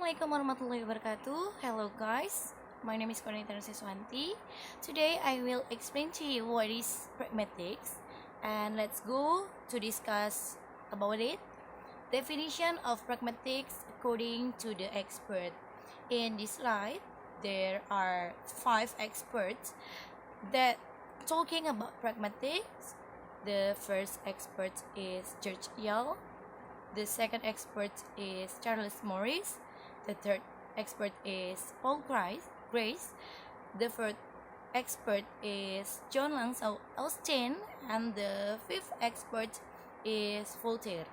Assalamualaikum warahmatullahi wabarakatuh. Hello guys, my name is Qonitah and Siswanti. Today I will explain to you what is pragmatics, and let's go to discuss about it. Definition of pragmatics according to the expert. In this slide, there are 5 experts that talking about pragmatics. The first expert is George Yale. The second expert is Charles Morris. The third expert is Paul Grace. The fourth expert is John Langsau Austin. And the fifth expert is Voltaire.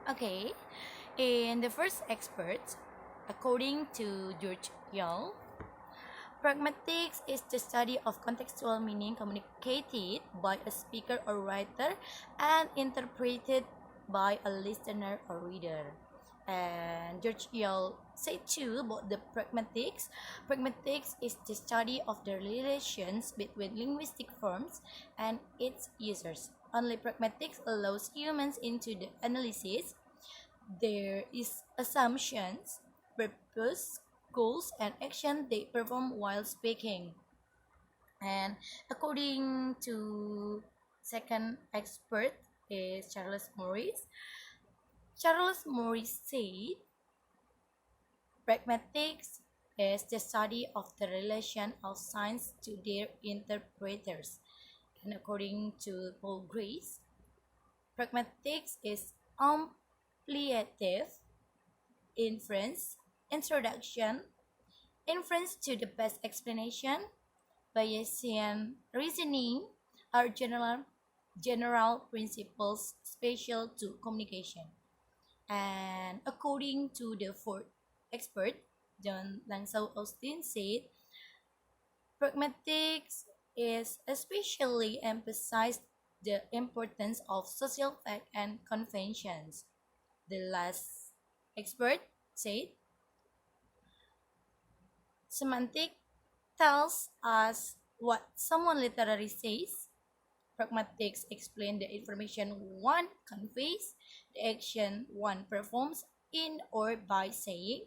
Okay, in the first expert, according to George Yale, pragmatics is the study of contextual meaning communicated by a speaker or writer and interpreted by a listener or reader. And George Yale said too about the pragmatics. Pragmatics is the study of the relations between linguistic forms and its users. Only pragmatics allows humans into the analysis. There is assumptions, purpose, goals, and action they perform while speaking. And according to second expert is Charles Morris. Charles Morris said, pragmatics is the study of the relation of signs to their interpreters. And according to Paul Grace, pragmatics is ampliative inference, introduction, inference to the best explanation, Bayesian reasoning are general principles special to communication. And according to the fourth expert, John Langsau Austin said, pragmatics is especially emphasized the importance of social fact and conventions. The last expert said, semantic tells us what someone literally says. Pragmatics explains the information one conveys, the action one performs in or by saying,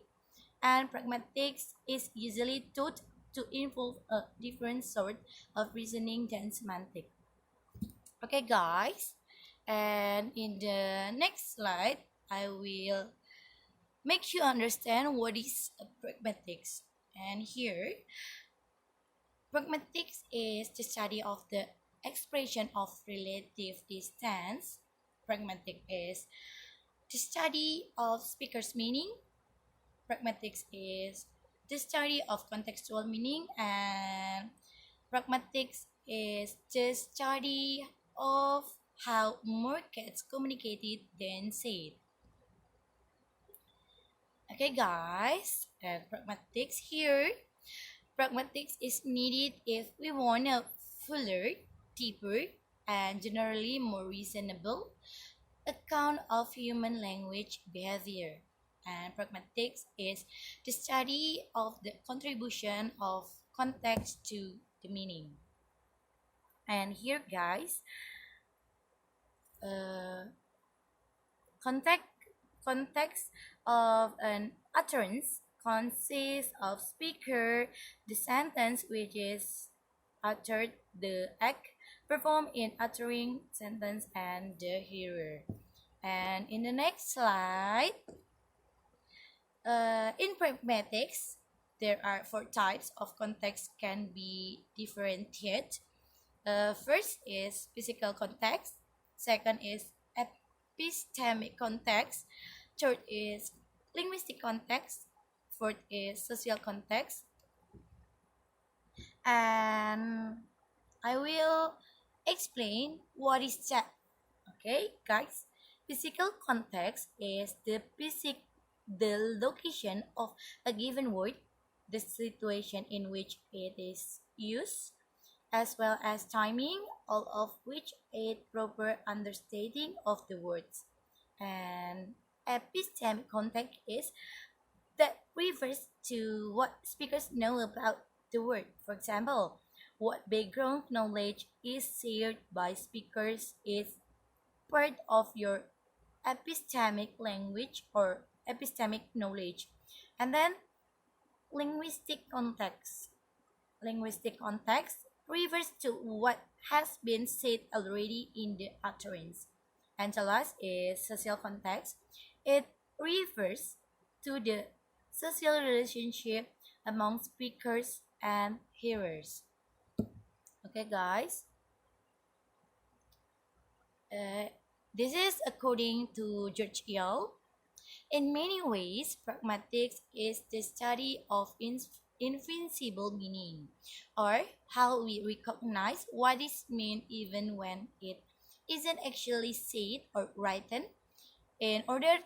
and pragmatics is usually taught to involve a different sort of reasoning than semantic. Okay guys, and in the next slide, I will make you understand what is pragmatics. And here, pragmatics is the study of the expression of relative distance. Pragmatic is the study of speaker's meaning. Pragmatics is the study of contextual meaning, and pragmatics is the study of how more gets communicated than said. Okay guys, and pragmatics here. Pragmatics is needed if we want a fuller, deeper, and generally more reasonable account of human language behavior. And pragmatics is the study of the contribution of context to the meaning. And here guys, context of an utterance consists of speaker, the sentence which is uttered, the act performed in uttering sentence, and the hearer. And in the next slide, in pragmatics, there are 4 types of context can be differentiated. First is physical context, second is epistemic context, third is linguistic context, fourth is social context. And I will explain what is that. Okay guys, physical context is the location of a given word, the situation in which it is used, as well as timing, all of which aid proper understanding of the words. And epistemic context is that refers to what speakers know about the word. For example, what background knowledge is shared by speakers is part of your epistemic language or epistemic knowledge. And then linguistic context. Linguistic context refers to what has been said already in the utterance. And the last is social context. It refers to the social relationship among speakers and hearers. Okay, guys. Uh, this is according to George Yale. In many ways, pragmatics is the study of invincible meaning, or how we recognize what is meant even when it isn't actually said or written. In order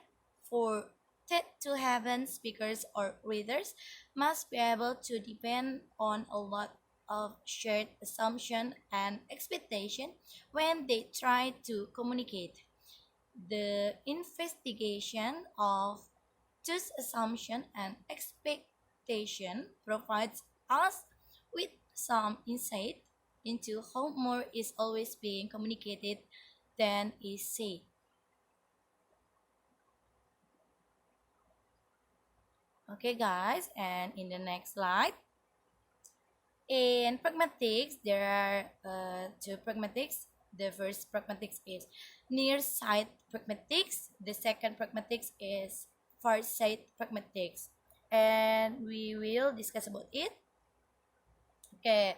for that to happen, speakers or readers must be able to depend on a lot of shared assumption and expectation when they try to communicate. The investigation of those assumption and expectation provides us with some insight into how more is always being communicated than is said. Okay, guys, and in the next slide, in pragmatics, there are two pragmatics. The first pragmatics is near side pragmatics. The second pragmatics is far side pragmatics. And we will discuss about it. Okay,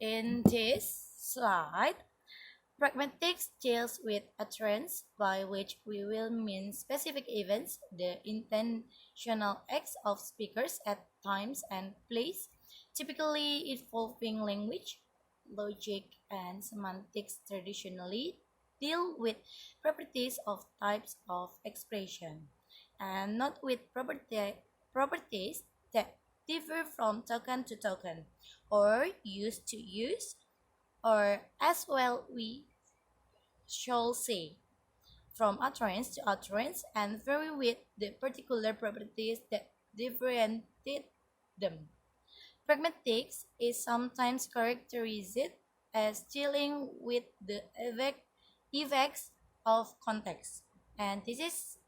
in this slide, pragmatics deals with a trend by which we will mean specific events, the intentional acts of speakers at times and place, typically involving language, logic, and semantics traditionally deal with properties of types of expression, and not with properties that differ from token to token, or use to use, or as well we shall say, from utterance to utterance, and vary with the particular properties that differentiate them. Pragmatics is sometimes characterized as dealing with the effects of context, and this is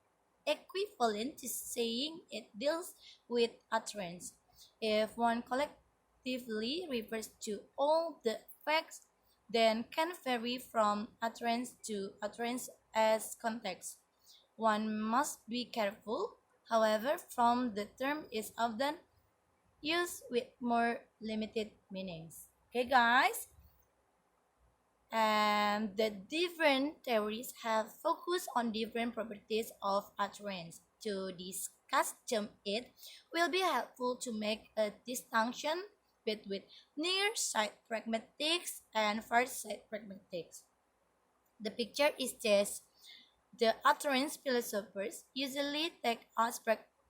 equivalent to saying it deals with utterance. If one collectively refers to all the facts, then can vary from utterance to utterance as context. One must be careful, however, from the term is often used with more limited meanings. Okay, guys? And the different theories have focused on different properties of utterance. To discuss them, it will be helpful to make a distinction between near side pragmatics and far side pragmatics. The picture is this: the utterance philosophers usually take as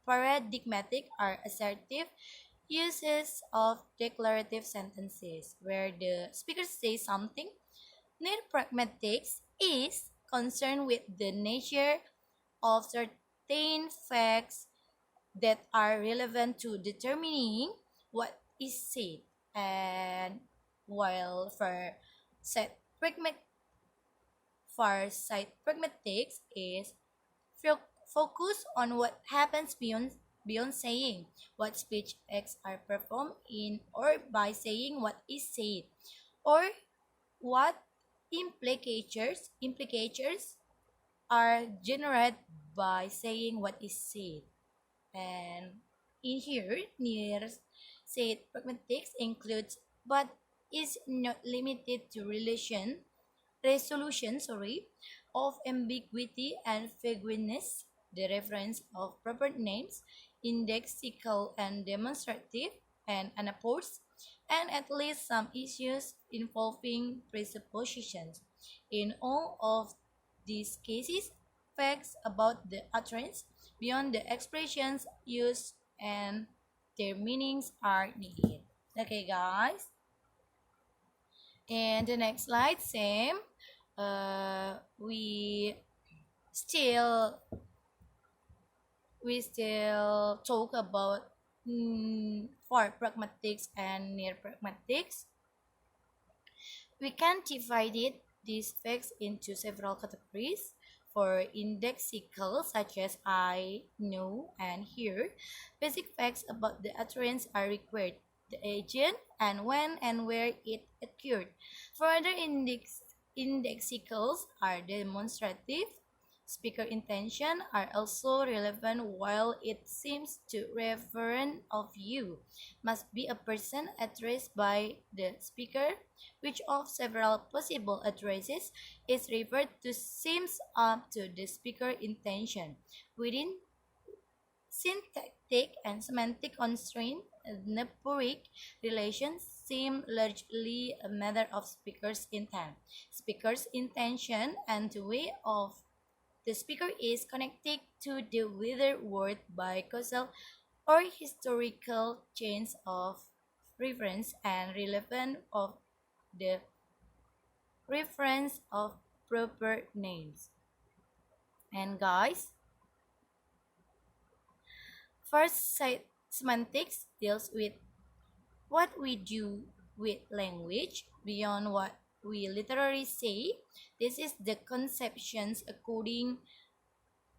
paradigmatic or assertive uses of declarative sentences, where the speaker says something. Near-pragmatics is concerned with the nature of certain facts that are relevant to determining what is said, and while side pragmat- far side pragmatics is focused on what happens beyond saying, what speech acts are performed in or by saying what is said, or what implicatures are generated by saying what is said. And in here, near said pragmatics includes but is not limited to resolution of ambiguity and vagueness, the reference of proper names, indexical and demonstrative, and anapores, and at least some issues involving presuppositions. In all of these cases, facts about the utterance beyond the expressions used and their meanings are needed. Okay, guys. And the next slide, same. We still talk about for pragmatics and near pragmatics. We can divide these facts into several categories. for indexicals such as I, know, and here. Basic facts about the utterance are required: the agent and when and where it occurred. Further indexicals are demonstrative. Speaker intention are also relevant while it seems to referent of you must be a person addressed by the speaker, which of several possible addresses is referred to seems up to the speaker intention. Within syntactic and semantic constraint, neporic relations seem largely a matter of speaker's intent. Speaker's intention and the way of the speaker is connected to the whether word by causal or historical chains of reference and relevant of the reference of proper names. And guys, first semantics deals with what we do with language beyond what we literally say. This is the conceptions according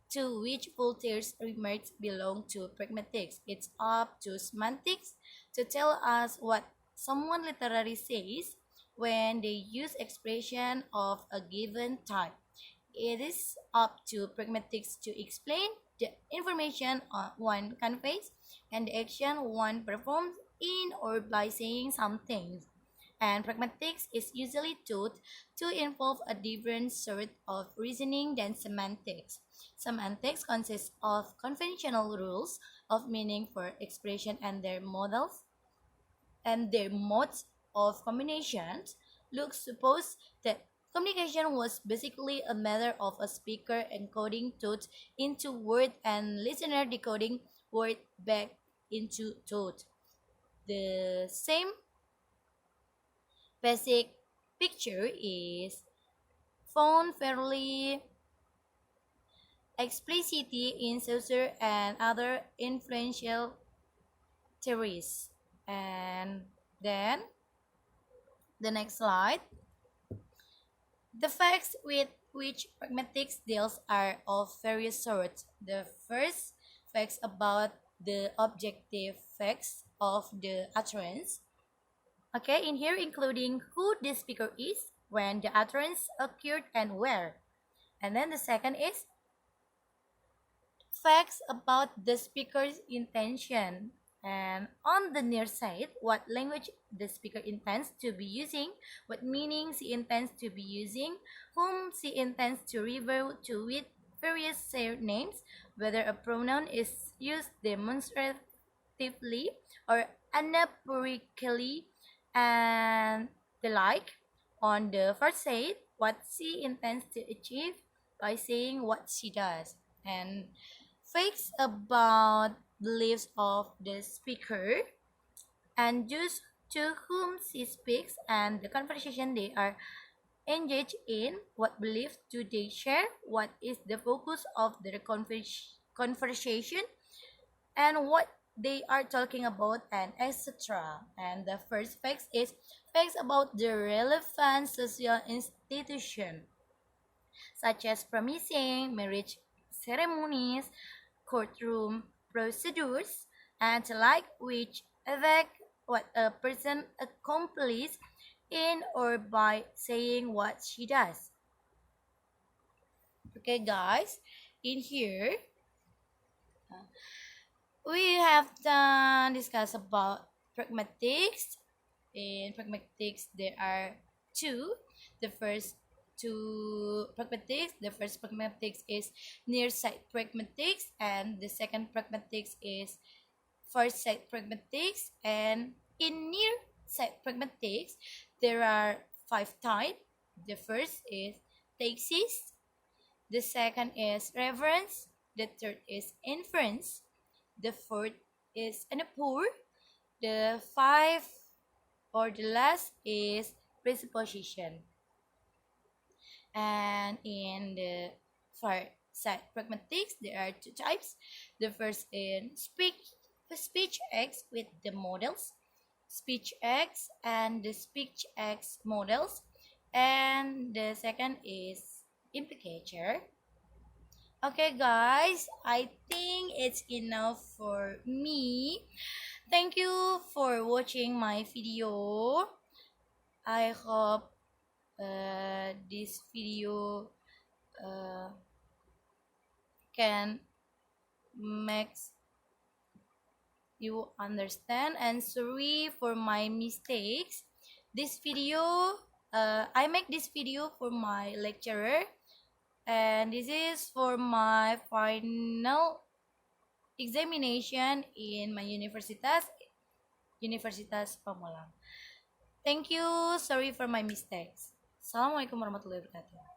to which Voltaire's remarks belong to pragmatics. It's up to semantics to tell us what someone literally says when they use expression of a given type. It is up to pragmatics to explain the information one conveys and the action one performs in or by saying something. And pragmatics is usually taught to involve a different sort of reasoning than semantics. Semantics consists of conventional rules of meaning for expression and their models and their modes of combinations. Look, suppose that communication was basically a matter of a speaker encoding thought into word and listener decoding word back into thought. The same basic picture is found fairly explicitly in Saussure and other influential theories. And then the next slide. The facts with which pragmatics deals are of various sorts. The first facts about the objective facts of the utterance. Okay, in here including who the speaker is, when the utterance occurred, and where. And then the second is facts about the speaker's intention. And on the near side, what language the speaker intends to be using, what meanings he intends to be using, whom he intends to refer to with various shared names, whether a pronoun is used demonstratively or anaphorically, and the like. On the first side, what she intends to achieve by saying what she does. And facts about beliefs of the speaker and those to whom she speaks and the conversation they are engaged in, what beliefs do they share, what is the focus of the conversation, and what they are talking about, and etc. And the first facts is facts about the relevant social institution such as promising marriage ceremonies, courtroom procedures, and the like, which affect what a person accomplishes in or by saying what she does. Okay, guys, in here we have done discuss about pragmatics. In pragmatics, there are two. The first two pragmatics. The first pragmatics is near side pragmatics, and the second pragmatics is far side pragmatics. And in near side pragmatics, there are five types. The first is thesis. The second is reference. The third is inference. The fourth is anapur. The five or the last is presupposition. And in the far side pragmatics, there are two types. The first is speech X with the models, speech X and the speech X models. And the second is implicator. Okay, guys, I think it's enough for me. Thank you for watching my video. I hope this video uh, can make you understand, and sorry for my mistakes. This video, I make this video for my lecturer, and this is for my final examination in my Universitas Pamulang. Thank you. Sorry for my mistakes. Assalamualaikum warahmatullahi wabarakatuh.